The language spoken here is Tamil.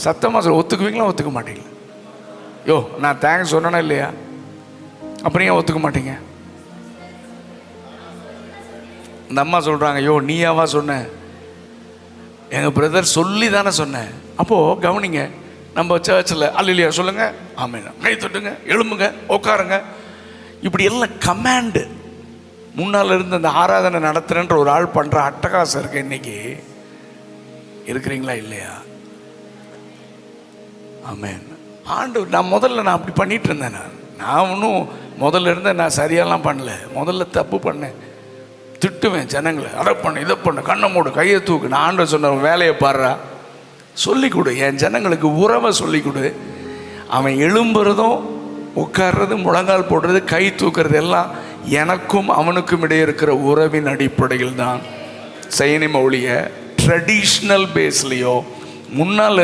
சத்தமாக சொல்ல, ஒத்துக்குவீங்களா ஒத்துக்க மாட்டீங்களா? யோ நான் தேங்க்ஸ் சொன்னேனா இல்லையா? அப்புறம் ஏன் ஒத்துக்க மாட்டீங்க? இந்த அம்மா சொல்கிறாங்க, யோ நீயாவா சொன்ன? எங்கள் பிரதர் சொல்லி தானே சொன்னேன். அப்போது கவனிங்க, நம்ம சர்ச்சில் அல்லையா சொல்லுங்கள், ஆமாம், கை தொட்டுங்க, எழும்புங்க, உட்காருங்க, இப்படி எல்லாம் கமாண்டு. முன்னால் இருந்து அந்த ஆராதனை நடத்துகிறேன்ற ஒரு ஆள் பண்ணுற அட்டகாசம் இருக்கு. இன்னைக்கு இருக்கிறீங்களா இல்லையா? ஆமென். ஆண்டவர், நான் முதல்ல அப்படி பண்ணிட்டு இருந்தேன். நான் ஒன்றும் முதல்ல இருந்தேன், நான் சரியாலாம் பண்ணல. முதல்ல தப்பு பண்ணேன், திட்டுவேன் ஜனங்களை, அதை பண்ணு இதை பண்ணு, கண்ணை மூடு, கையை தூக்கு. நான் ஆண்டவர் சொன்ன வேலையை பாடுறா, சொல்லிக் கொடு, என் ஜனங்களுக்கு உறவை சொல்லிக் கொடு. அவன் எழும்புறதும் உட்கார்றது, முழங்கால் போடுறது, கை தூக்குறது எல்லாம் எனக்கும் அவனுக்கும் இடையே இருக்கிற உறவின் அடிப்படையில் தான் செய்யணுமே ஒழிய ட்ரெடிஷ்னல் பேஸ்லேயோ முன்னால்